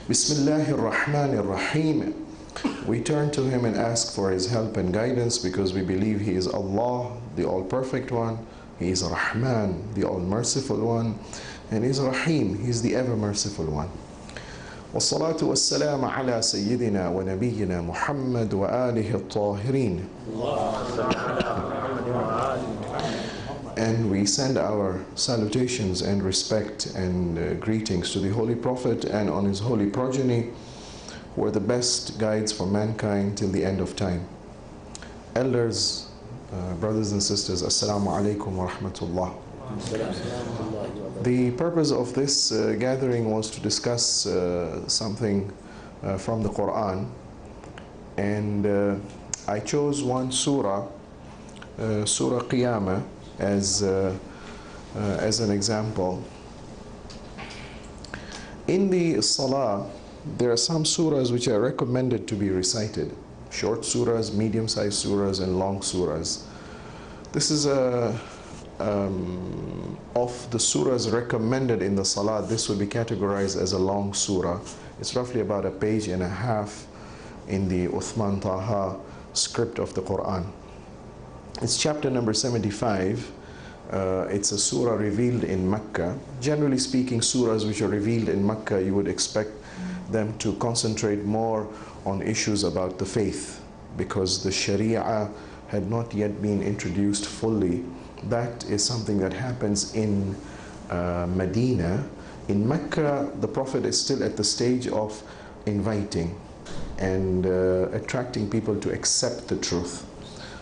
Bismillahir Rahmanir Rahim. We turn to Him and ask for His help and guidance because we believe He is Allah, the All-Perfect One. He is Rahman, the All-Merciful One. And He is Rahim, He is the Ever-Merciful One. والصلاة والسلام على سيدنا ونبينا محمد وآله الطاهرين. And we send our salutations and respect and greetings to the Holy Prophet and on his holy progeny, who are the best guides for mankind till the end of time. Elders, brothers and sisters, Assalamu alaikum wa rahmatullah. The purpose of this gathering was to discuss something from the Quran, and I chose one surah, Surah Qiyamah, as an example. In the Salah, there are some surahs which are recommended to be recited. Short surahs, medium-sized surahs, and long surahs. This is of the surahs recommended in the Salah. This would be categorized as a long surah. It's roughly about a page and a half in the Uthman Taha script of the Quran. It's chapter number 75. It's a surah revealed in Mecca. Generally speaking, surahs which are revealed in Mecca, you would expect them to concentrate more on issues about the faith, because the Sharia had not yet been introduced fully. That is something that happens in Medina. In Mecca, the Prophet is still at the stage of inviting and attracting people to accept the truth.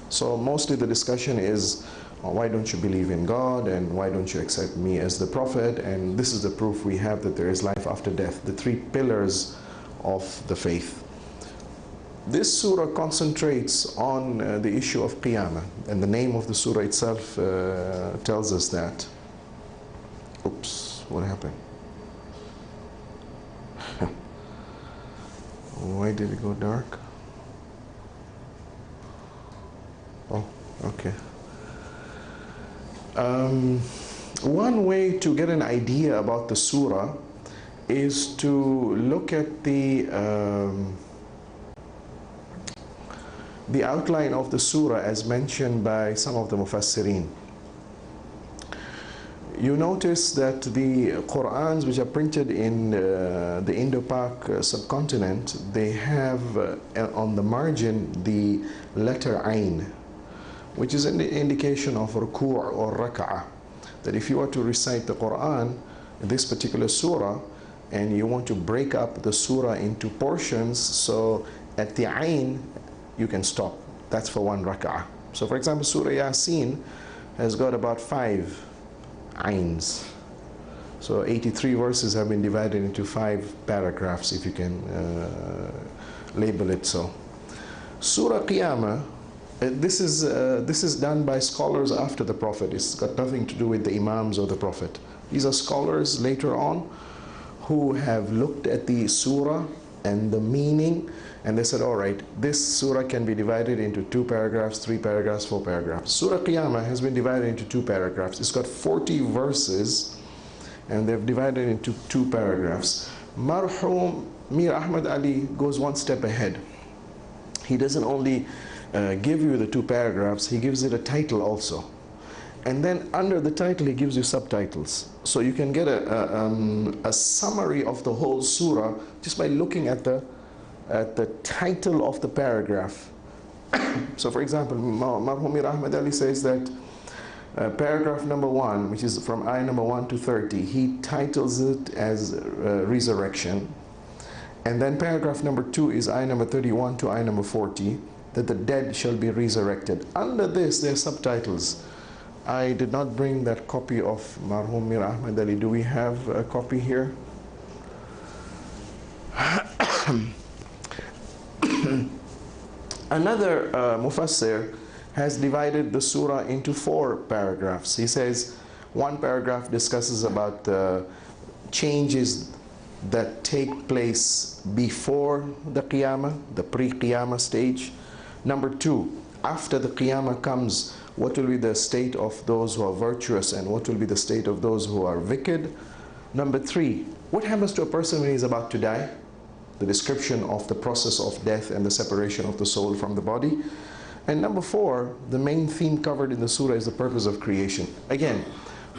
So mostly the discussion is, why don't you believe in God, and why don't you accept me as the Prophet, and this is the proof we have that there is life after death, the three pillars of the faith. This surah concentrates on the issue of Qiyamah, and the name of the surah itself tells us that. Oops, what happened? Why did it go dark? Oh, okay. One way to get an idea about the surah is to look at the outline of the surah as mentioned by some of the Mufassirin. You notice that the Qur'ans which are printed in the Indo-Pak subcontinent, they have on the margin the letter Ain, which is an indication of ruku' or rak'ah. That if you are to recite the Quran, this particular surah, and you want to break up the surah into portions, so at the Ain you can stop. That's for one rak'ah. So for example, Surah Yasin has got about 5 Ains. So 83 verses have been divided into 5 paragraphs, if you can label it so. Surah Qiyamah, this is done by scholars after the Prophet. It's got nothing to do with the Imams or the Prophet. These are scholars later on who have looked at the surah and the meaning, and they said, all right, this surah can be divided into 2 paragraphs, 3 paragraphs, 4 paragraphs. Surah Qiyamah has been divided into 2 paragraphs. It's got 40 verses, and they've divided into 2 paragraphs. Marhum Mir Ahmad Ali goes one step ahead. He doesn't only give you the 2 paragraphs, he gives it a title also. And then under the title he gives you subtitles. So you can get a summary of the whole surah just by looking at the title of the paragraph. So for example, Marhum Mir Ahmad Ali says that paragraph number 1, which is from ayah number 1 to 30, he titles it as resurrection. And then paragraph number 2 is ayah number 31 to ayah number 40, that the dead shall be resurrected. Under this, there are subtitles. I did not bring that copy of Marhum Mir Ahmad Ali. Do we have a copy here? Another Mufassir has divided the surah into 4 paragraphs. He says one paragraph discusses about changes that take place before the Qiyamah, the pre-Qiyamah stage. Number 2, after the Qiyamah comes, what will be the state of those who are virtuous and what will be the state of those who are wicked. Number 3, what happens to a person when he's about to die? the description of the process of death and the separation of the soul from the body. And number 4, the main theme covered in the surah is the purpose of creation. Again,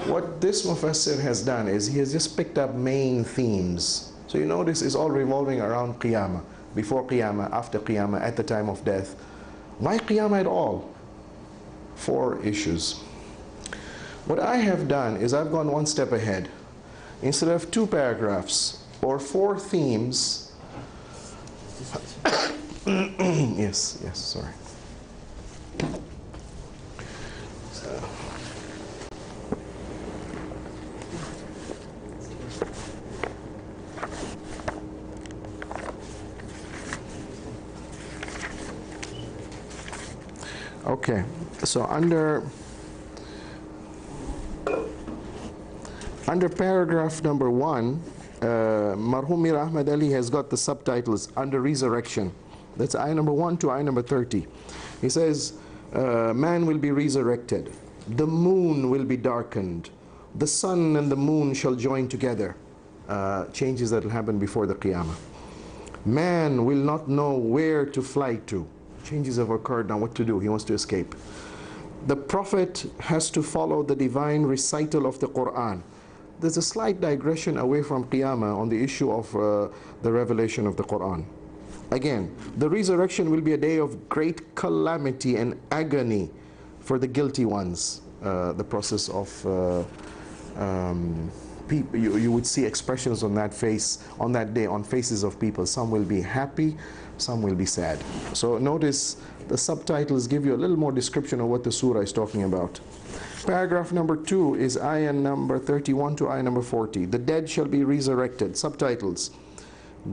what this Mufassir has done is he has just picked up main themes. So you notice it's all revolving around Qiyamah, before Qiyamah, after Qiyamah, at the time of death. Why Qiyamah at all? 4 issues. What I have done is I've gone one step ahead. Instead of 2 paragraphs or 4 themes, yes, sorry. Okay, so under paragraph number 1, Marhum Mir Ahmad Ali has got the subtitles under resurrection. That's ayah number 1 to ayah number 30. He says, man will be resurrected, the moon will be darkened, the sun and the moon shall join together. Changes that will happen before the Qiyamah. Man will not know where to fly to. Changes have occurred now, what to do? He wants to escape. The Prophet has to follow the divine recital of the Quran. There's a slight digression away from Qiyamah on the issue of the revelation of the Quran. Again, the resurrection will be a day of great calamity and agony for the guilty ones. The process of people, you would see expressions on that day on faces of people. Some will be happy, some will be sad. So notice the subtitles give you a little more description of what the surah is talking about. Paragraph number 2 is ayah number 31 to ayah number 40. The dead shall be resurrected. Subtitles.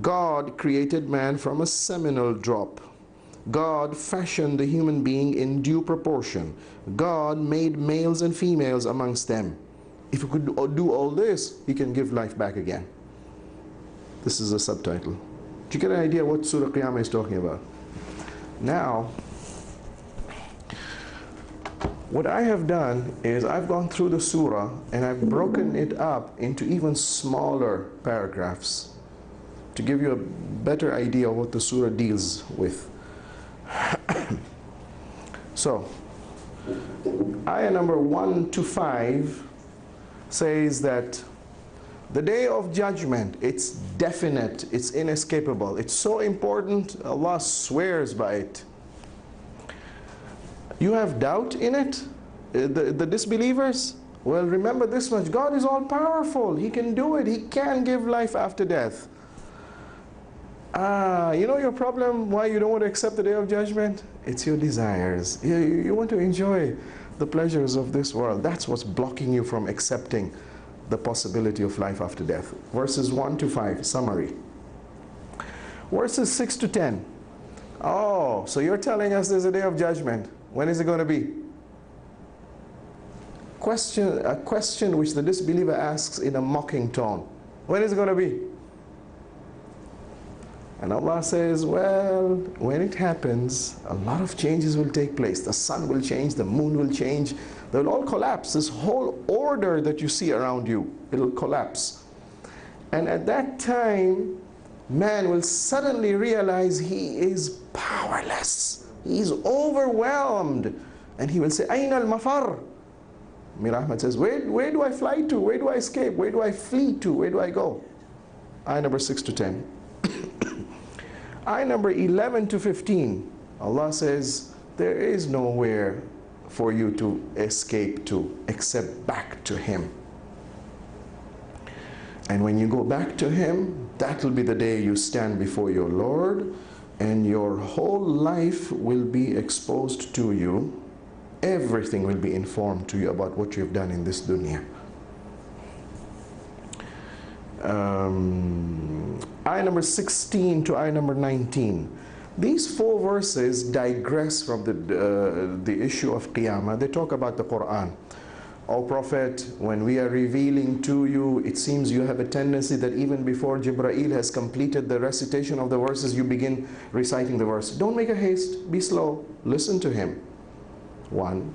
God created man from a seminal drop. God fashioned the human being in due proportion. God made males and females amongst them. If he could do all this, he can give life back again. This is a subtitle. Do you get an idea what Surah Qiyamah is talking about? Now, what I have done is I've gone through the surah and I've broken it up into even smaller paragraphs to give you a better idea of what the surah deals with. So, ayah number 1 to 5 says that the day of judgment, it's definite, it's inescapable, it's so important, Allah swears by it. You have doubt in it? The disbelievers? Well, remember this much, God is all powerful, He can do it, He can give life after death. You know your problem, why you don't want to accept the day of judgment? It's your desires. You want to enjoy the pleasures of this world. That's what's blocking you from accepting the possibility of life after death. Verses 1 to 5, summary. Verses 6 to 10. Oh, so you're telling us there's a day of judgment. When is it going to be? A question which the disbeliever asks in a mocking tone. When is it going to be? And Allah says, well, when it happens, a lot of changes will take place. The sun will change, the moon will change. They'll all collapse. This whole order that you see around you, it'll collapse. And at that time, man will suddenly realize he is powerless. He's overwhelmed. And he will say, Ayn al-mafar? Mir Ahmad says, where do I fly to? Where do I escape? Where do I flee to? Where do I go? Ayah number 6 to 10. Ayah number 11 to 15, Allah says, there is nowhere for you to escape to except back to Him. And when you go back to Him, that will be the day you stand before your Lord, and your whole life will be exposed to you. Everything will be informed to you about what you have done in this dunya. Ayah number 16 to ayah number 19. These 4 verses digress from the issue of Qiyamah. They talk about the Quran. O Prophet, when we are revealing to you, it seems you have a tendency that even before Jibreel has completed the recitation of the verses, you begin reciting the verse. Don't make a haste, be slow, listen to him. 1.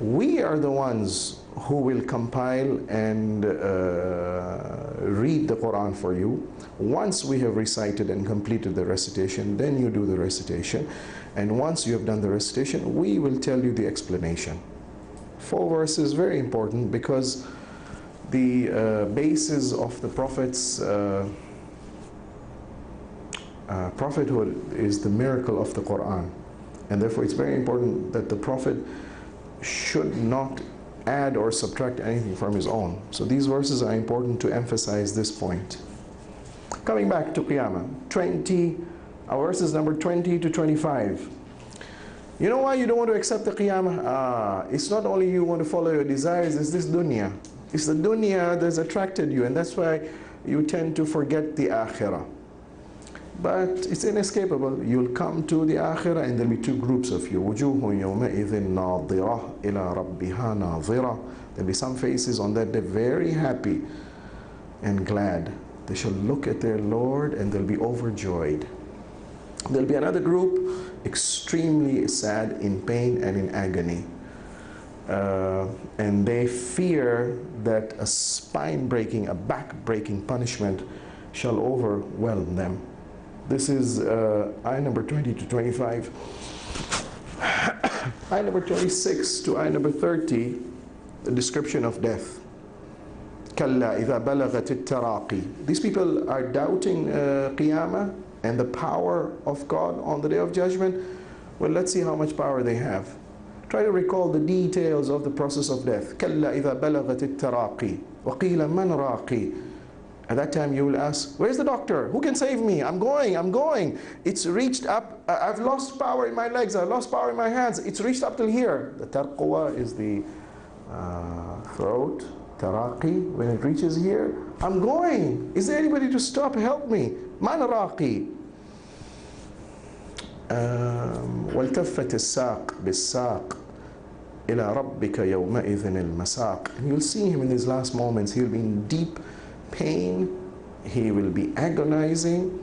We are the ones who will compile and read the Quran for you. Once we have recited and completed the recitation, then you do the recitation. And once you have done the recitation, we will tell you the explanation. 4 verses, very important, because the basis of the Prophet's prophethood is the miracle of the Quran. And therefore it's very important that the Prophet should not add or subtract anything from his own. So these verses are important to emphasize this point. Coming back to Qiyamah, verses number 20 to 25. You know why you don't want to accept the Qiyamah? It's not only you want to follow your desires, it's this dunya. It's the dunya that's attracted you, and that's why you tend to forget the akhirah. But it's inescapable. You'll come to the akhirah and there'll be 2 groups of you. وُجُوهٌ يَوْمَئِذٍ نَاظِرَةٌ إِلَىٰ رَبِّهَا نَاظِرَةٌ. There'll be some faces on that day very happy and glad. They shall look at their Lord and they'll be overjoyed. There'll be another group extremely sad, in pain and in agony. And they fear that a spine-breaking, a back-breaking punishment shall overwhelm them. This is ayah number 20 to 25. Ayah number 26 to ayah number 30, the description of death. كَلَّا إِذَا بَلَغَتِ التَّرَاقِي. These people are doubting Qiyamah and the power of God on the Day of Judgment. Well, let's see how much power they have. Try to recall the details of the process of death. كَلَّا إِذَا بَلَغَتِ التَّرَاقِي وَقِيلَ مَنْ رَاقِي. At that time you will ask, where's the doctor? Who can save me? I'm going. It's reached up. I've lost power in my legs. I've lost power in my hands. It's reached up till here. The tarquwa is the throat. Taraqi, when it reaches here, I'm going. Is there anybody to stop? Help me. Man raqi. وَالْتَفَّتِ السَّاقِ بِالسَّاقِ إِلَىٰ رَبِّكَ يَوْمَئِذٍ الْمَسَاقِ. And you'll see him in his last moments. He'll be in deep pain. He will be agonizing.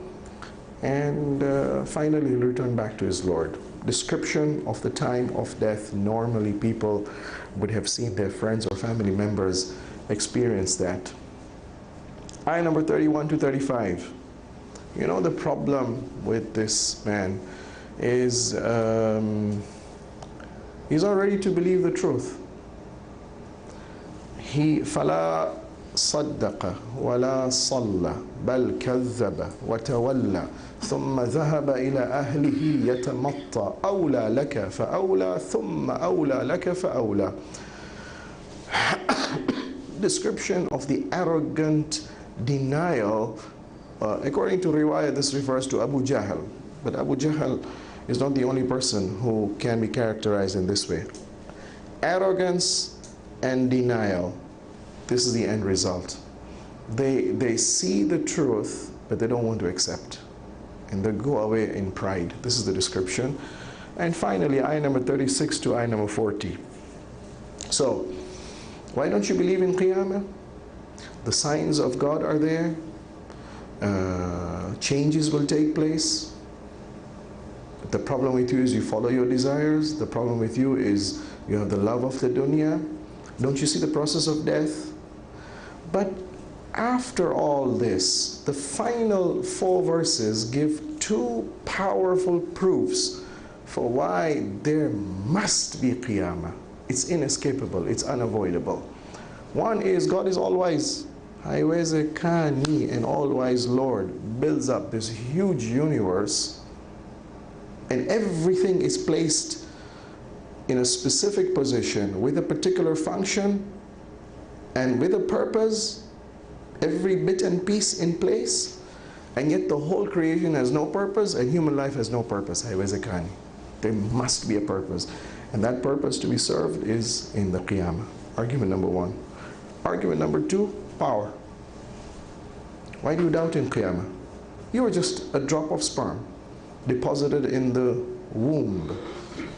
And finally he'll return back to his Lord. Description of the time of death. Normally people would have seen their friends or family members experience that. Ayah number 31 to 35. You know, the problem with this man is he's not ready to believe the truth. فَلَا صَدَّقَ وَلَا صَلَّى بَلْ كَذَّبَ وَتَوَلَّى ثُمَّ ذَهَبَ إِلَىٰ أَهْلِهِ يَتَمَطَّى أَوْلَى لَكَ فَأَوْلَى ثُمَّ أَوْلَى لَكَ فَأَوْلَى. Description of the arrogant denial. According to riwayah, this refers to Abu Jahl. But Abu Jahl is not the only person who can be characterized in this way. Arrogance and denial. This is the end result. They see the truth, but they don't want to accept. And they go away in pride. This is the description. And finally, ayah number 36 to ayah number 40. So, why don't you believe in Qiyamah? The signs of God are there. Changes will take place. The problem with you is you follow your desires. The problem with you is you have the love of the dunya. Don't you see the process of death? But after all this, the final 4 verses give 2 powerful proofs for why there must be Qiyamah. It's inescapable, it's unavoidable. One is God is all-wise. Haiwezekani, an all-wise Lord builds up this huge universe, and everything is placed in a specific position with a particular function and with a purpose, every bit and piece in place, and yet the whole creation has no purpose and human life has no purpose. Haiwezekani. There must be a purpose, and that purpose to be served is in the Qiyamah. Argument number 1. Argument number 2, power. Why do you doubt in Qiyamah? You were just a drop of sperm deposited in the womb,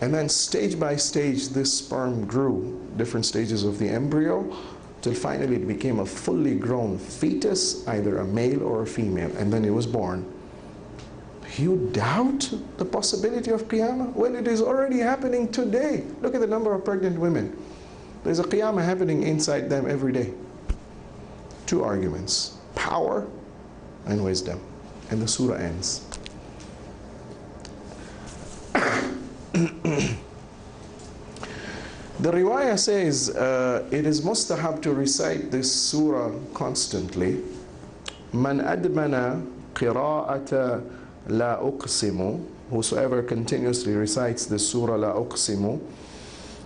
and then stage by stage this sperm grew, different stages of the embryo, till finally it became a fully grown fetus, either a male or a female, and then it was born. You doubt the possibility of Qiyamah? Well, it is already happening today. Look at the number of pregnant women. There's a Qiyamah happening inside them every day. 2 arguments. Power and wisdom. And the surah ends. The riwayah says it is mustahab to recite this surah constantly. Man admana qira'ata la uqsimu, whosoever continuously recites this surah la uqsimu,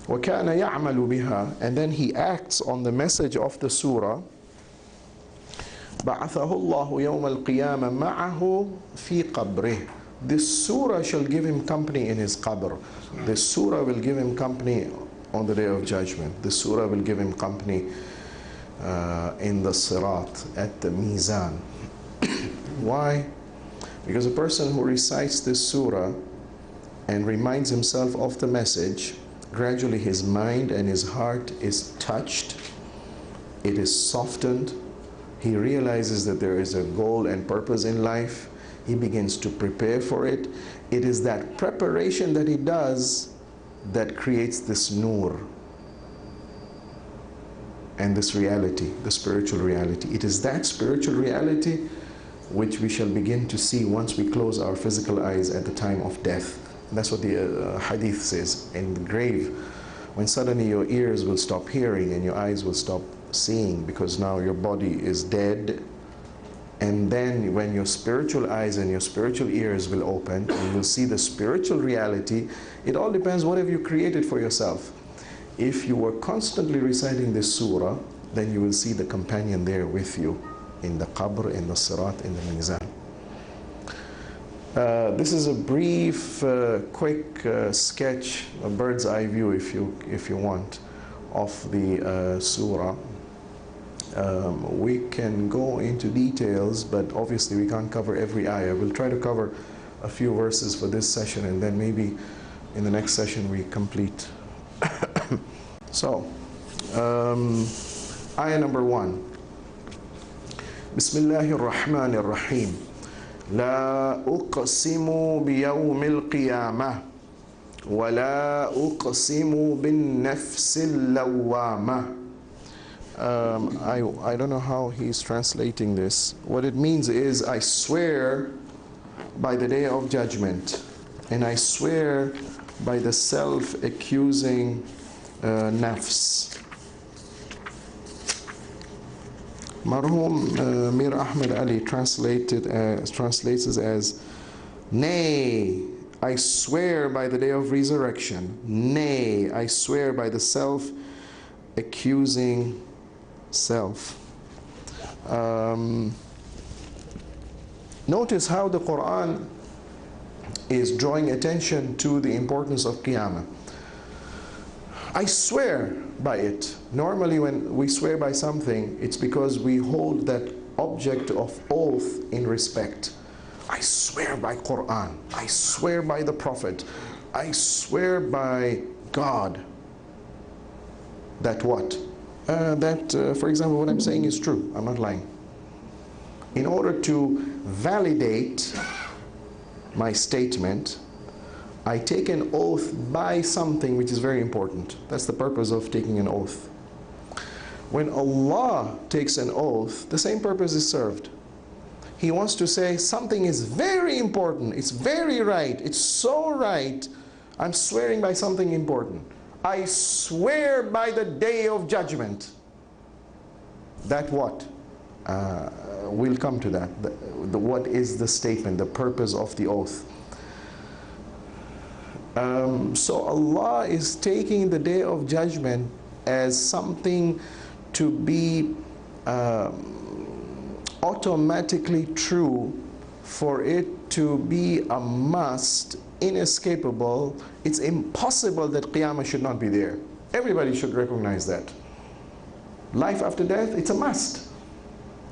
wa kana ya'malu biha, and then he acts on the message of the surah, ba'athahu Allahu yawm al-qiyamah ma'ahu fi qabrih. This surah shall give him company in his qabr. This surah will give him company on the day of judgment. This surah will give him company in the sirat, at the mizan. Why? Because a person who recites this surah and reminds himself of the message, gradually his mind and his heart is touched, it is softened, he realizes that there is a goal and purpose in life, he begins to prepare for it. It is that preparation that he does that creates this nur and this reality, the spiritual reality. It is that spiritual reality which we shall begin to see once we close our physical eyes at the time of death. And that's what the hadith says. In the grave, when suddenly your ears will stop hearing and your eyes will stop seeing, because now your body is dead. And then when your spiritual eyes and your spiritual ears will open, you will see the spiritual reality. It all depends what have you created for yourself. If you were constantly reciting this surah, then you will see the companion there with you in the qabr, in the sirat, in the mizan. This is a brief, quick sketch, a bird's eye view, if you want, of the surah. We can go into details, but obviously we can't cover every ayah. We'll try to cover a few verses for this session, and then maybe in the next session we complete. So, ayah number 1. Bismillahir Rahmanir Rahim. La uqsimu biyawmil qiyamah wa la uqsimu bin nafsil lawwamah. I don't know how he's translating this. What it means is, I swear by the day of judgment, and I swear by the self-accusing nafs. Marhum Mir Ahmed Ali translates it as, nay, I swear by the day of resurrection. Nay, I swear by the self-accusing self. Notice how the Quran is drawing attention to the importance of Qiyamah. I swear by it. Normally when we swear by something, it's because we hold that object of oath in respect. I swear by Quran. I swear by the Prophet. I swear by God. That what? For example, what I'm saying is true. I'm not lying. In order to validate my statement, I take an oath by something which is very important. That's the purpose of taking an oath. When Allah takes an oath, the same purpose is served. He wants to say something is very important, it's very right, it's so right, I'm swearing by something important. I swear by the day of judgment. That what? We'll come to that. What is the statement, the purpose of the oath? So Allah is taking the day of judgment as something to be automatically true, for it to be a must, inescapable. It's impossible that Qiyamah should not be there. Everybody should recognize that. Life after death, it's a must.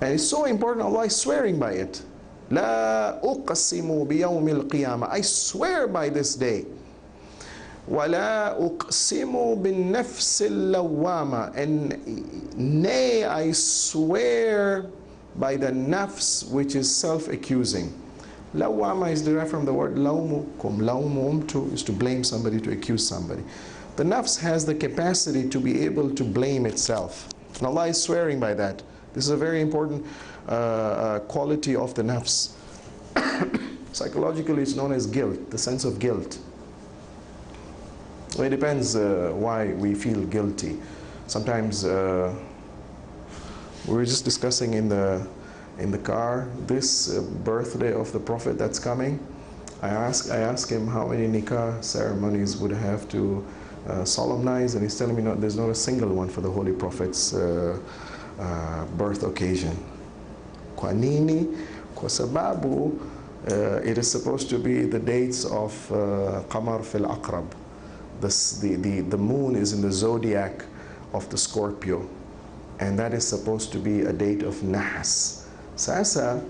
And it's so important, Allah is swearing by it. La uqsimu biyawmil qiyamah. I swear by this day. Wa la uqsimu bin nafsil lawwama. And nay, I swear by the nafs which is self-accusing. Lawwama is derived from the word lawmukum. Lawmum is to blame somebody, to accuse somebody. The nafs has the capacity to be able to blame itself. And Allah is swearing by that. This is a very important quality of the nafs. Psychologically, it's known as guilt, the sense of guilt. Well, it depends why we feel guilty. Sometimes we were just discussing in the car this birthday of the Prophet that's coming. I asked him how many nikah ceremonies would have to solemnize, and he's telling me there's not a single one for the Holy Prophet's birth occasion. Kwa nini? Kwa sababu it is supposed to be the dates of Qamar fil Aqrab. The moon is in the zodiac of the Scorpio, and that is supposed to be a date of Nahas. Sasa,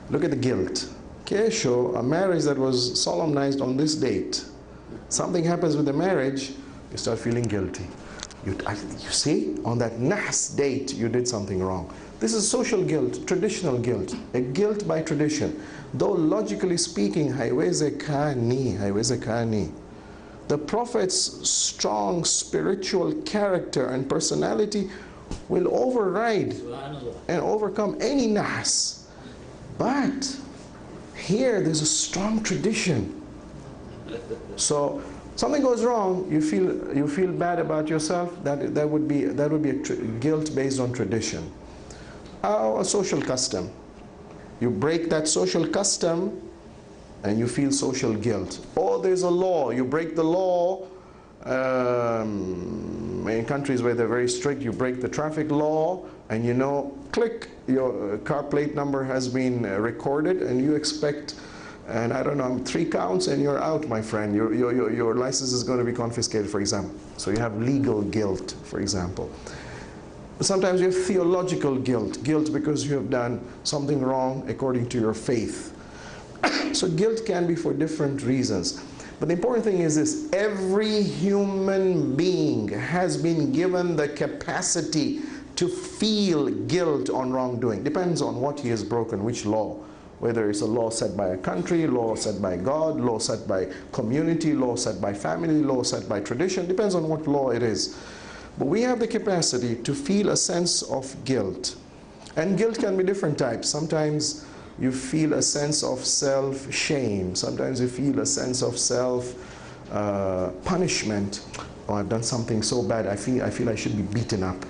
look at the guilt. Kesho, a marriage that was solemnized on this date, something happens with the marriage, you start feeling guilty. You see, on that Nahas date, you did something wrong. This is social guilt, traditional guilt, a guilt by tradition. Though logically speaking, haiwezekani. The Prophet's strong spiritual character and personality will override and overcome any nahas. But here there's a strong tradition. So something goes wrong, you feel bad about yourself. That would be a guilt based on tradition. A social custom. You break that social custom and you feel social guilt. Or there's a law, you break the law. In countries where they're very strict, you break the traffic law and click, your car plate number has been recorded, and you expect, and I don't know, 3 counts and you're out, my friend. Your license is going to be confiscated, for example. So you have legal guilt, for example. Sometimes you have theological guilt because you have done something wrong according to your faith. So guilt can be for different reasons. But the important thing is this: every human being has been given the capacity to feel guilt on wrongdoing. Depends on what he has broken, which law. Whether it's a law set by a country, law set by God, law set by community, law set by family, law set by tradition. Depends on what law it is. But we have the capacity to feel a sense of guilt. And guilt can be different types. Sometimes you feel a sense of self-shame. Sometimes you feel a sense of self-punishment. Oh, I've done something so bad, I feel I should be beaten up.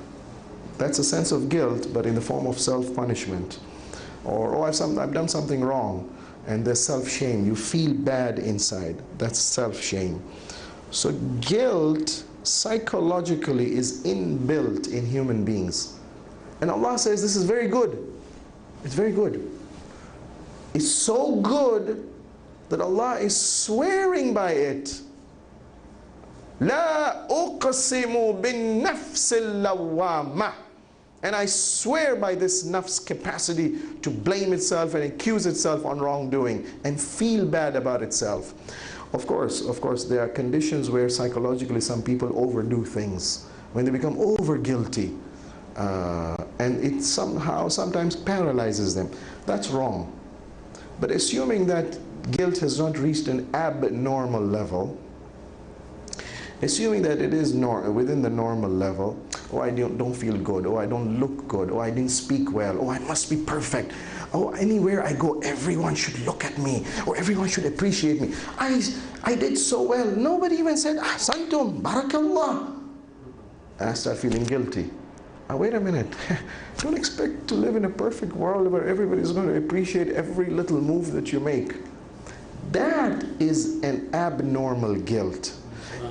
That's a sense of guilt, but in the form of self-punishment. Or, oh, I've done something wrong, and there's self-shame. You feel bad inside. That's self-shame. So guilt psychologically is inbuilt in human beings. And Allah says this is very good. It's very good. It's so good that Allah is swearing by it. La uqsimu bin nafsil lawwama. And I swear by this nafs capacity to blame itself and accuse itself on wrongdoing and feel bad about itself. Of course, there are conditions where psychologically some people overdo things, when they become over guilty, and it sometimes paralyzes them. That's wrong. But assuming that guilt has not reached an abnormal level, assuming that it is within the normal level, oh, I don't feel good, oh, I don't look good, oh, I didn't speak well, oh, I must be perfect, oh, anywhere I go, everyone should look at me, or everyone should appreciate me. I did so well. Nobody even said, Ahsantum, Barakallah. And I start feeling guilty. Wait a minute. Don't expect to live in a perfect world where everybody's going to appreciate every little move that you make. That is an abnormal guilt.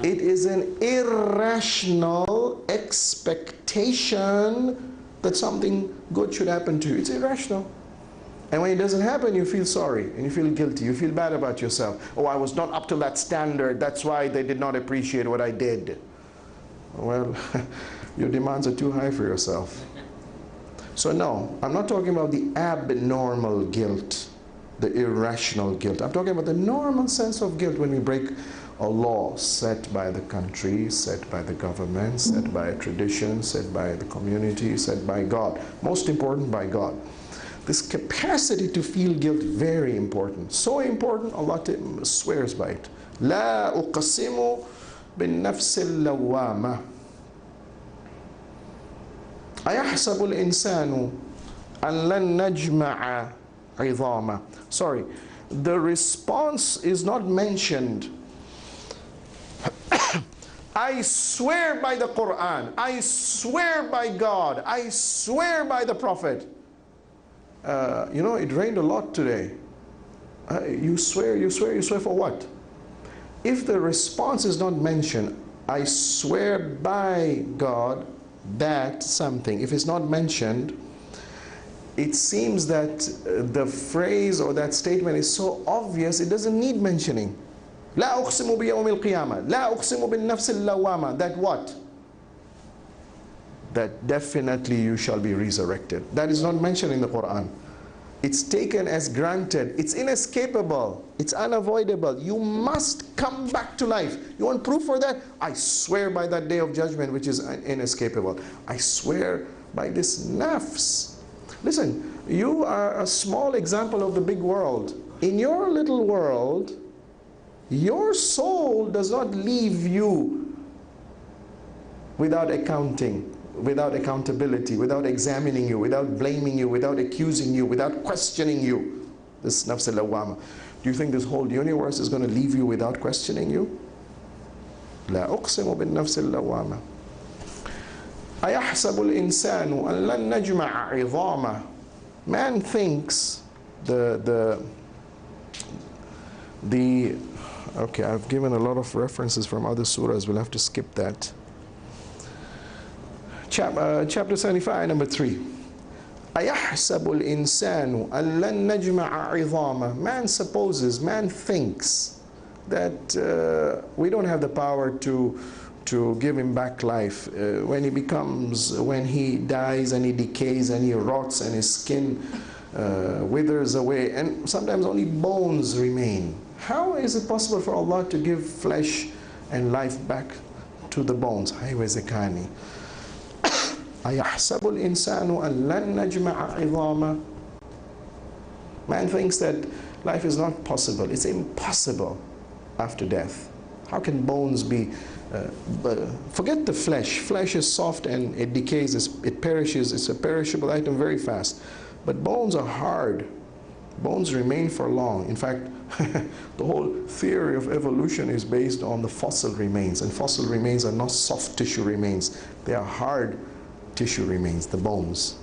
It is an irrational expectation that something good should happen to you. It's irrational. And when it doesn't happen, you feel sorry and you feel guilty. You feel bad about yourself. Oh, I was not up to that standard. That's why they did not appreciate what I did. Well, your demands are too high for yourself. So no, I'm not talking about the abnormal guilt, the irrational guilt. I'm talking about the normal sense of guilt when we break a law set by the country, set by the government, set by a tradition, set by the community, set by God. Most important, by God. This capacity to feel guilt, very important. So important, Allah swears by it. La uqsimu bin nafsil lawwama. أَيَحْسَبُ الْإِنسَانُ أَنْ لَنْ نَجْمَعَ عِظَامًا. Sorry, the response is not mentioned. I swear by the Quran, I swear by God, I swear by the Prophet. You know, it rained a lot today. You swear for what? If the response is not mentioned, I swear by God that something, if it's not mentioned, it seems that the phrase or that statement is so obvious it doesn't need mentioning. لا أقسم بيوم القيامة لا أقسم بالنفس اللوامة. That what? That definitely you shall be resurrected. That is not mentioned in the Quran. It's taken as granted. It's inescapable. It's unavoidable. You must come back to life. You want proof for that? I swear by that day of judgment which is inescapable. I swear by this nafs. Listen, you are a small example of the big world. In your little world, your soul does not leave you without accounting, without accountability, without examining you, without blaming you, without accusing you, without questioning you. This nafs al-lawwama. Do you think this whole universe is going to leave you without questioning you? لا أقسم بالنفس اللوامة. أيحسب الإنسان أن لن نجمع عظامه. Man thinks okay, I've given a lot of references from other surahs. We'll have to skip that. Chapter 75, number 3. أَيَحْسَبُ الْإِنسَانُ أَنْ لَنْ نَجْمَعَ عِظَامًا. Man supposes, man thinks that we don't have the power to give him back life. When he dies and he decays and he rots and his skin withers away and sometimes only bones remain. How is it possible for Allah to give flesh and life back to the bones? Haiwezekani. أَيَحْسَبُ الْإِنسَانُ أَنْ لَنْ نَجْمَعَ عِظَامًا. Man thinks that life is not possible. It's impossible after death. How can bones be? Forget the flesh. Flesh is soft and it decays, it perishes. It's a perishable item very fast. But bones are hard. Bones remain for long. In fact, the whole theory of evolution is based on the fossil remains. And fossil remains are not soft tissue remains. They are hard tissue remains, the bones.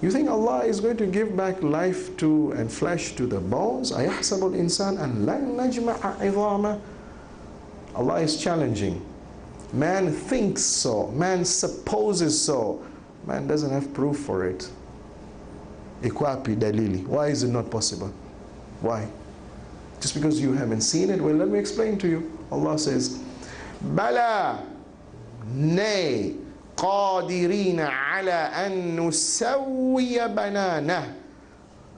You think Allah is going to give back life to and flesh to the bones? أَيَحْسَبُ الْإِنسَانَ أَنْ لَنْ نَجْمَعَ عِظَامًا. Allah is challenging. Man thinks so. Man supposes so. Man doesn't have proof for it. Ikwapi dalili. Why is it not possible? Why? Just because you haven't seen it? Well, let me explain to you. Allah says, Bala, nay, qadirina ala an nusawwiya banana.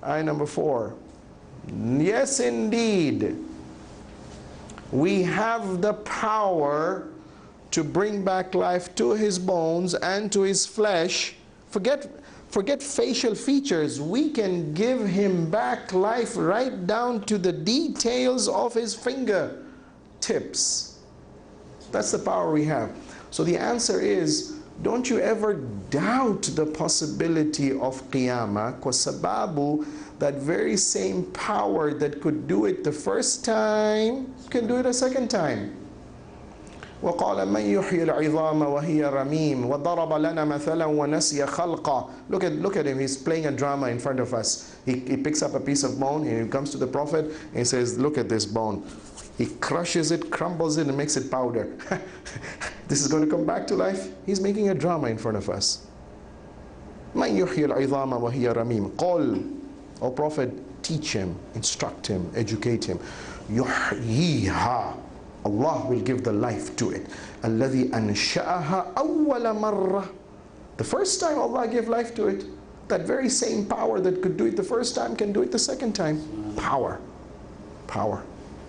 Ayah number 4. Yes, indeed. We have the power to bring back life to his bones and to his flesh. Forget facial features. We can give him back life right down to the details of his fingertips. That's the power we have. So the answer is, don't you ever doubt the possibility of Qiyamah, because sababu, that very same power that could do it the first time, can do it a second time. وَقَالَ مَنْ يُحْيِي الْعِظَامَ وَهِيَ رَمِيمٌ وَضَرَبَ لَنَا مَثَلًا وَنَسِيَ خَلْقًا. Look at him, he's playing a drama in front of us. He picks up a piece of bone and he comes to the Prophet and he says, look at this bone. He crushes it, crumbles it and makes it powder. This is going to come back to life? He's making a drama in front of us. مَنْ يُحْيِي الْعِظَامَ وَهِيَ رَمِيمٌ. قُلْ, O Prophet, teach him, instruct him, educate him. يُحْيِيهَا. Allah will give the life to it. الَّذِي أَنْشَأَهَا أَوَّلَ مَرَّةٍ. The first time Allah gave life to it, that very same power that could do it the first time can do it the second time. Power. Power.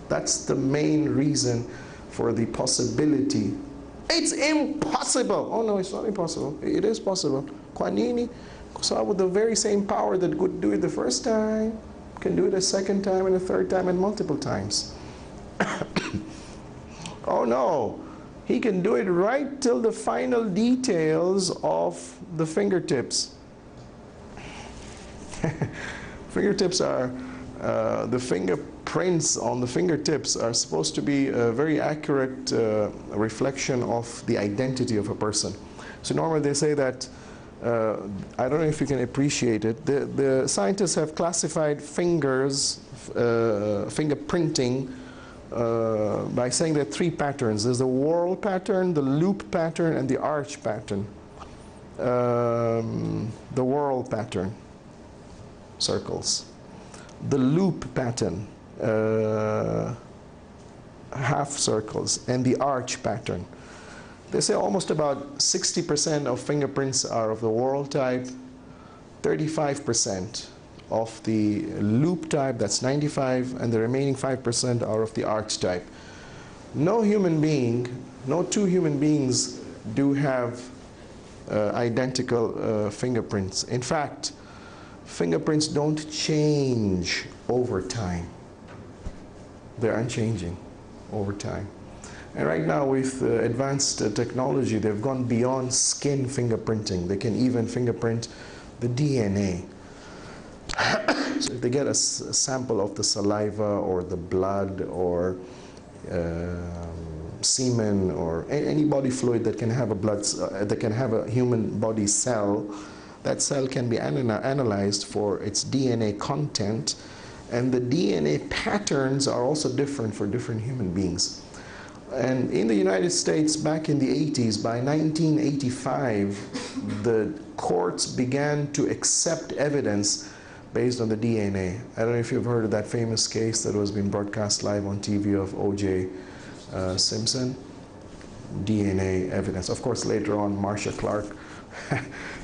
That's the main reason for the possibility. It's impossible. Oh no, it's not impossible. It is possible. Kwanini, so with the very same power that could do it the first time, can do it a second time and a third time and multiple times. Oh no, He can do it right till the final details of the fingertips. Fingertips are, the fingerprints on the fingertips are supposed to be a very accurate reflection of the identity of a person. So normally they say that, I don't know if you can appreciate it, the scientists have classified fingers, fingerprinting, by saying there are three patterns. There's the whorl pattern, the loop pattern, and the arch pattern. The whorl pattern, circles. The loop pattern, half circles, and the arch pattern. They say almost about 60% of fingerprints are of the whorl type, 35% of the loop type, that's 95, and the remaining 5% are of the arch type. No human being, no two human beings do have identical fingerprints. In fact, fingerprints don't change over time. They're unchanging over time. And right now with advanced technology, they've gone beyond skin fingerprinting. They can even fingerprint the DNA. So if they get a sample of the saliva or the blood or semen or any body fluid that can have a that can have a human body cell, that cell can be analyzed for its DNA content, and the DNA patterns are also different for different human beings. And in the United States, back in the 80s, by 1985, the courts began to accept evidence based on the DNA. I don't know if you've heard of that famous case that was being broadcast live on TV of O.J. Simpson. DNA evidence. Of course, later on, Marcia Clark,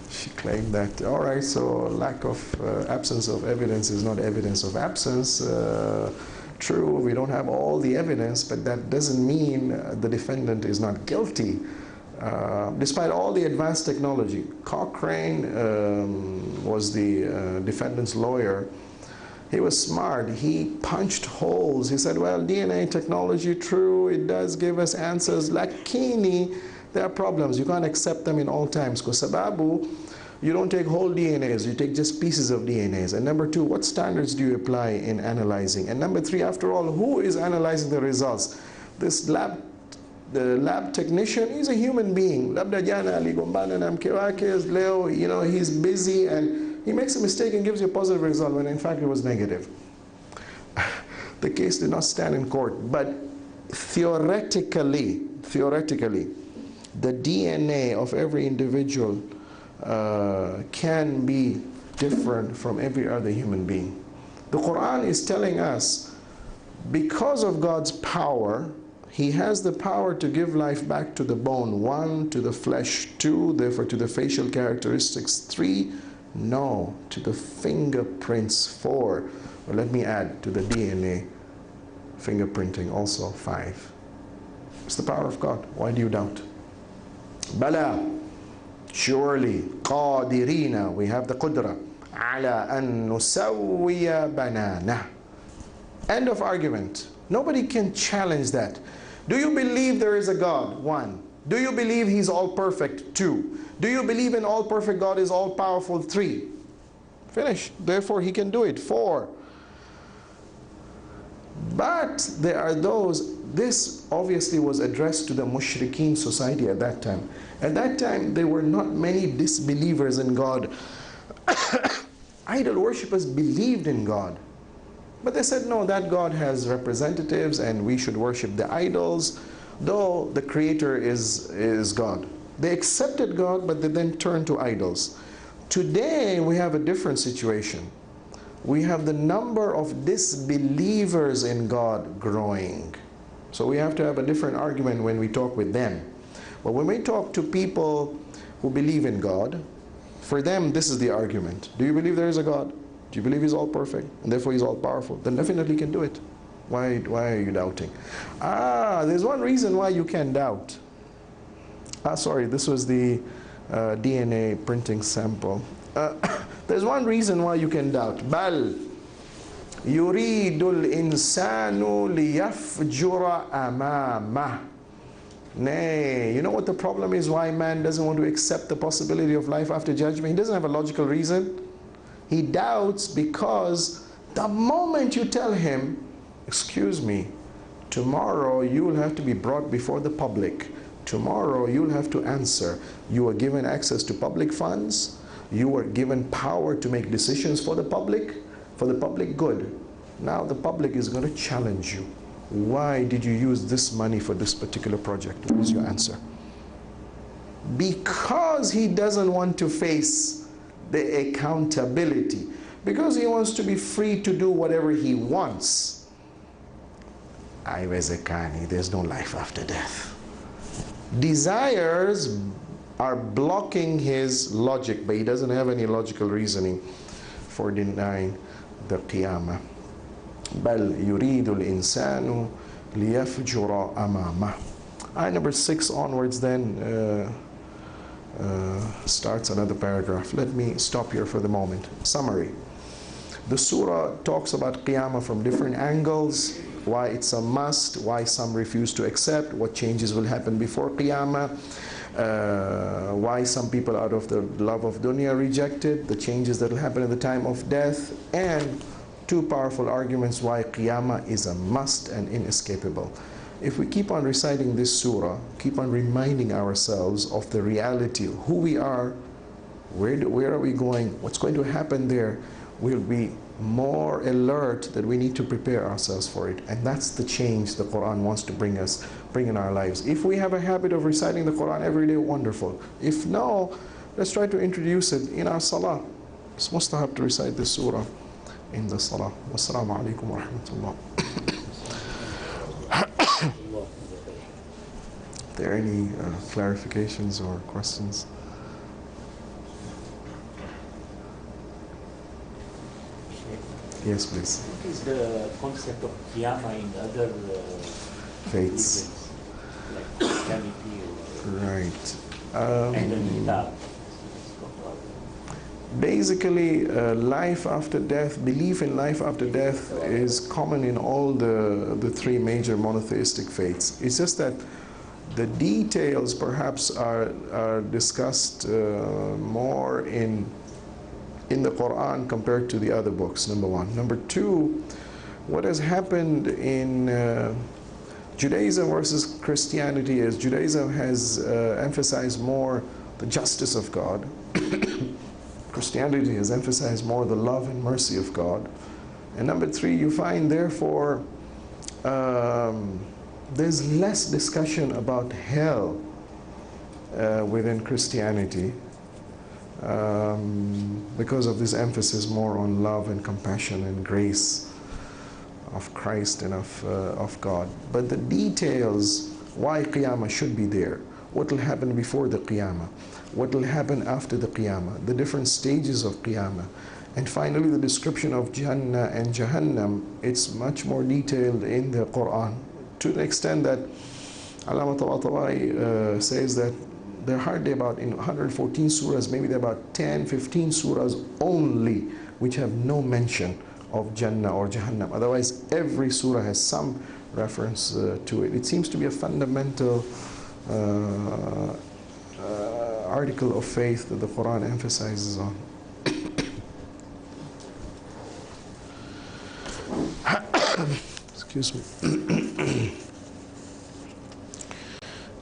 she claimed that, all right, so lack of absence of evidence is not evidence of absence. True, we don't have all the evidence, but that doesn't mean the defendant is not guilty. Despite all the advanced technology, Cochrane was the defendant's lawyer. He was smart. He punched holes. He said, well, DNA technology, true, it does give us answers. Lakini, there are problems. You can't accept them in all times. Because sababu, you don't take whole DNAs, you take just pieces of DNAs. And number two, what standards do you apply in analyzing? And number three, after all, who is analyzing the results? The lab technician is a human being. Labda jana aligombana na mke wake, leo, you know, he's busy and he makes a mistake and gives you a positive result when in fact it was negative. The case did not stand in court, but theoretically, the DNA of every individual can be different from every other human being. The Quran is telling us, because of God's power, He has the power to give life back to the bone, 1, to the flesh, 2, therefore to the facial characteristics, 3, no, to the fingerprints, 4, or let me add, to the DNA fingerprinting also, 5. It's the power of God. Why do you doubt? Bala, surely, qadirina, we have the qudra, ala an nusawwiya banana. End of argument. Nobody can challenge that. Do you believe there is a God? 1. Do you believe He's all perfect? 2. Do you believe an all perfect God is all powerful? 3. Finish. Therefore He can do it. 4. But there are those, this obviously was addressed to the mushrikeen society at that time. At that time there were not many disbelievers in God. Idol worshippers believed in God. But they said, no, that God has representatives and we should worship the idols, though the Creator is God. They accepted God, but they then turned to idols. Today, we have a different situation. We have the number of disbelievers in God growing. So we have to have a different argument when we talk with them. But when we talk to people who believe in God, for them, this is the argument. Do you believe there is a God? Do you believe He's all perfect and therefore He's all powerful? Then definitely He can do it. Why are you doubting? There's one reason why you can doubt. Sorry, this was the DNA printing sample. There's one reason why you can doubt. Bal yuridul insanu liyafjura amamah. Nay, you know what the problem is why man doesn't want to accept the possibility of life after judgment? He doesn't have a logical reason. He doubts because the moment you tell him, excuse me, tomorrow you will have to be brought before the public. Tomorrow you will have to answer. You were given access to public funds. You were given power to make decisions for the public good. Now the public is going to challenge you. Why did you use this money for this particular project? What is your answer? Because he doesn't want to face the accountability. Because he wants to be free to do whatever he wants. There's no life after death. Desires are blocking his logic, but he doesn't have any logical reasoning for denying the Qiyamah. بل يريد الإنسان ليفجر أمامه. Ayah number 6 onwards then starts another paragraph. Let me stop here for the moment. Summary. The surah talks about Qiyamah from different angles, why it's a must, why some refuse to accept, what changes will happen before Qiyamah, why some people out of the love of dunya rejected, the changes that will happen at the time of death, and two powerful arguments why Qiyamah is a must and inescapable. If we keep on reciting this surah, keep on reminding ourselves of the reality of who we are, where are we going, what's going to happen there, we'll be more alert that we need to prepare ourselves for it. And that's the change the Quran wants to bring in our lives. If we have a habit of reciting the Quran every day, wonderful. If no, let's try to introduce it in our salah. It's mustahab to recite this surah in the salah. Wassalamu alaikum wa rahmatullah. Are there any clarifications or questions? Yes, please. What is the concept of Qiyamah in other faiths? religions, like Christianity or Right. Ahlulbayt? Basically, life after death, belief in life after death is common in all the three major monotheistic faiths. It's just that the details perhaps are discussed more in the Quran compared to the other books, number one. Number two, what has happened in Judaism versus Christianity is Judaism has emphasized more the justice of God. Christianity has emphasized more the love and mercy of God. And number three, you find therefore there's less discussion about hell within Christianity because of this emphasis more on love and compassion and grace of Christ and of God. But the details, why Qiyamah should be there, what will happen before the Qiyamah, what will happen after the Qiyamah, the different stages of Qiyamah, and finally the description of Jannah and Jahannam, it's much more detailed in the Quran, to the extent that Allama Tabatabai says that there are hardly about, in 114 surahs, maybe there are about 10, 15 surahs only which have no mention of Jannah or Jahannam. Otherwise, every surah has some reference to it. It seems to be a fundamental article of faith that the Quran emphasizes on. Excuse me.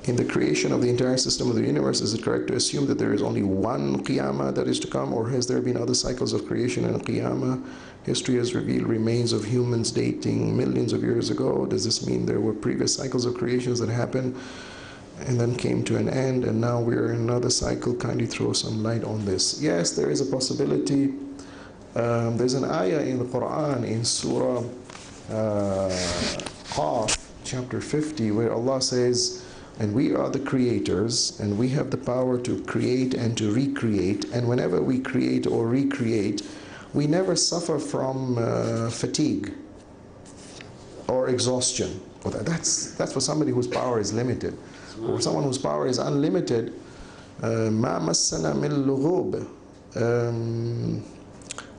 In the creation of the entire system of the universe, is it correct to assume that there is only one Qiyamah that is to come, or has there been other cycles of creation and Qiyamah? History has revealed remains of humans dating millions of years ago. Does this mean there were previous cycles of creations that happened and then came to an end, and now we're in another cycle? Kindly throw some light on this. Yes, there is a possibility. There's an ayah in the Quran in Surah Qaf, chapter 50, where Allah says, and we are the creators, and we have the power to create and to recreate, and whenever we create or recreate, we never suffer from fatigue or exhaustion. Well, that's for somebody whose power is limited. For someone whose power is unlimited, مَا مَسَّنَا مِن لُغُوبٍ.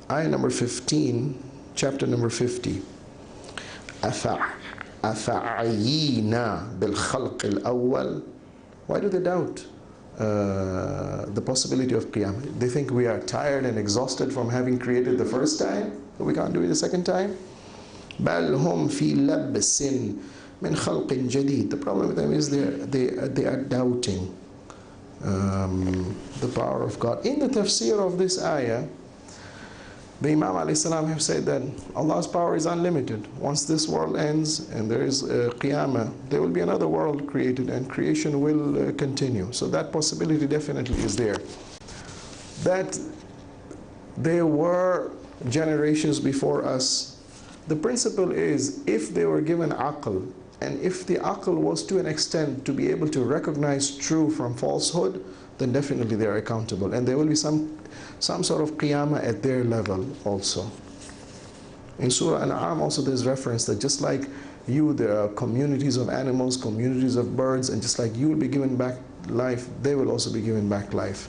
Ayah number 15, chapter number 50. أَفَعَيِّينَا بِالْخَلْقِ الْأَوَّلِ. Why do they doubt the possibility of Qiyamah? They think we are tired and exhausted from having created the first time, so we can't do it the second time. بَلْ هُمْ فِي لَبْسٍ مِنْ خَلْقٍ جَدِيدٍ. The problem with them is they are doubting the power of God. In the tafsir of this ayah, the Imam ﷺ have said that Allah's power is unlimited. Once this world ends and there is Qiyamah, there will be another world created and creation will continue. So that possibility definitely is there. That there were generations before us. The principle is, if they were given aql, and if the aql was to an extent to be able to recognize true from falsehood, then definitely they are accountable. And there will be some sort of qiyamah at their level also. In Surah An'am also there's reference that just like you, there are communities of animals, communities of birds, and just like you will be given back life, they will also be given back life.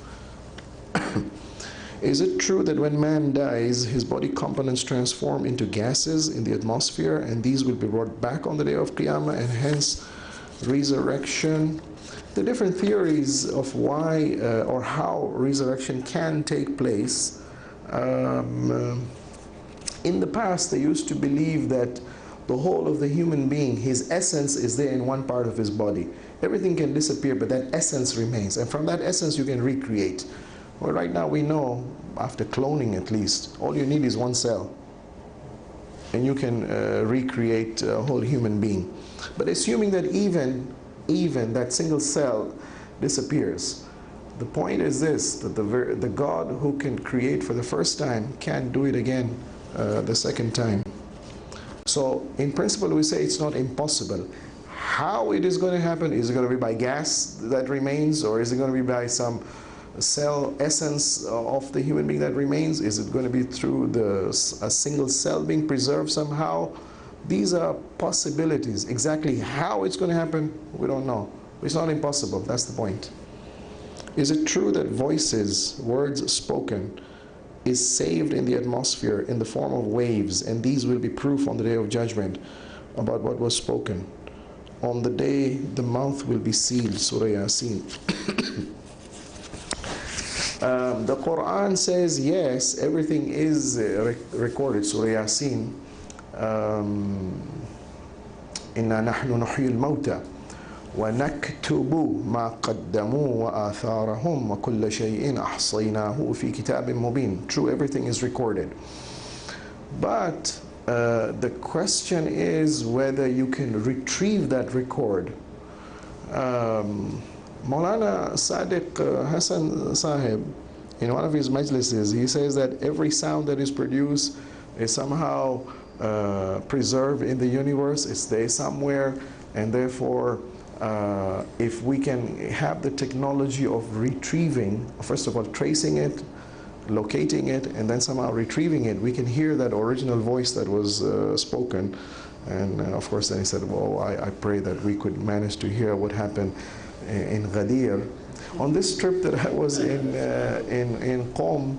Is it true that when man dies, his body components transform into gases in the atmosphere, and these will be brought back on the day of Qiyamah, and hence resurrection? The different theories of why or how resurrection can take place. In the past, they used to believe that the whole of the human being, his essence is there in one part of his body. Everything can disappear, but that essence remains. And from that essence, you can recreate. Well, right now we know, after cloning at least, all you need is one cell. And you can recreate a whole human being. But assuming that even that single cell disappears, the point is this, that the God who can create for the first time can't do it again the second time. So in principle we say it's not impossible. How it is going to happen? Is it going to be by gas that remains, or is it going to be by some cell essence of the human being that remains? Is it going to be through a single cell being preserved somehow? These are possibilities. Exactly how it's going to happen, we don't know. It's not impossible, that's the point. Is it true that voices, words spoken, is saved in the atmosphere in the form of waves, and these will be proof on the day of judgment about what was spoken? On the day the mouth will be sealed, Surah Yasin. The Quran says yes, everything is recorded, Surah Yasin. إِنَّا نَحْنُ نُحْيِي الْمَوْتَى وَنَكْتُبُ مَا قَدَّمُوا وَآثَارَهُمْ وَكُلَّ شَيْءٍ أَحْصَيْنَاهُ فِي كِتَابٍ مُبِينٍ. True, everything is recorded. But the question is whether you can retrieve that record. Maulana Sadiq Hassan Sahib, in one of his majlises, he says that every sound that is produced is somehow preserved in the universe. It's there somewhere, and therefore if we can have the technology of retrieving, first of all tracing it, locating it, and then somehow retrieving it, we can hear that original voice that was spoken. And of course then he said, well, I pray that we could manage to hear what happened in Ghadir. On this trip that I was in Qom,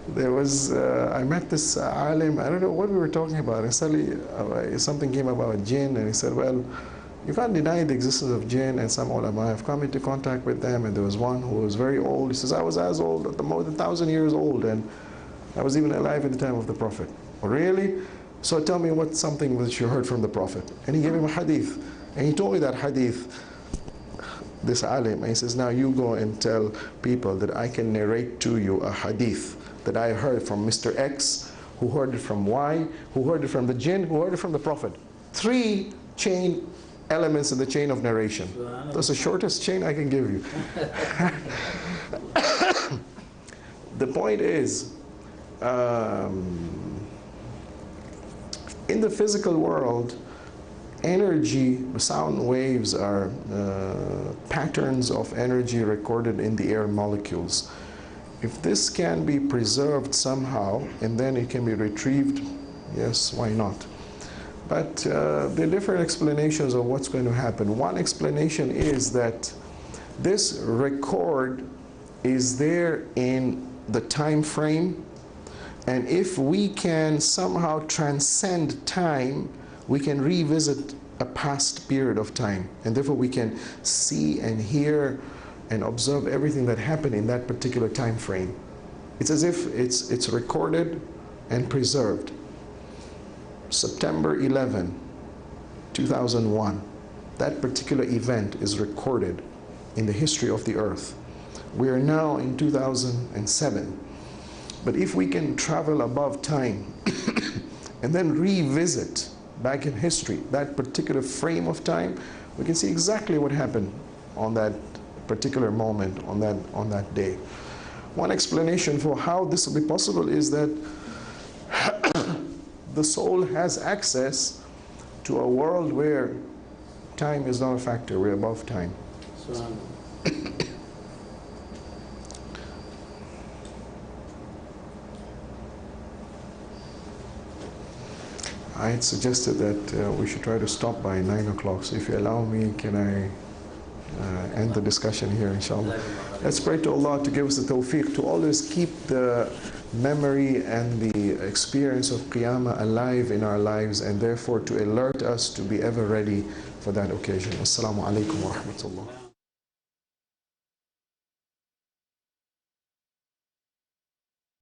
there was, I met this alim, I don't know what we were talking about, and suddenly something came about jinn, and he said, well, you can't deny the existence of jinn, and some ulama have come into contact with them, and there was one who was very old. He says, I was as old, more than 1,000 years old, and I was even alive at the time of the Prophet. Oh, really? So tell me what's something that you heard from the Prophet. And he gave him a hadith, and he told me that hadith, this alim, and he says, now you go and tell people that I can narrate to you a hadith that I heard from Mr. X, who heard it from Y, who heard it from the jinn, who heard it from the Prophet. 3 chain elements in the chain of narration. That's the shortest chain I can give you. The point is, in the physical world, energy, sound waves are patterns of energy recorded in the air molecules. If this can be preserved somehow and then it can be retrieved, yes, why not? But there are different explanations of what's going to happen. One explanation is that this record is there in the time frame And if we can somehow transcend time, we can revisit a past period of time. And therefore we can see and hear and observe everything that happened in that particular time frame. It's as if it's recorded and preserved. September 11, 2001, that particular event is recorded in the history of the earth. We are now in 2007. But if we can travel above time and then revisit back in history that particular frame of time, we can see exactly what happened on that particular moment, on that day. One explanation for how this will be possible is that the soul has access to a world where time is not a factor, we're above time. I had suggested that we should try to stop by 9 o'clock. So if you allow me, can I end the discussion here, inshallah? Let's pray to Allah to give us the tawfiq to always keep the memory and the experience of Qiyamah alive in our lives, and therefore to alert us to be ever ready for that occasion. Assalamu alaikum wa rahmatullah.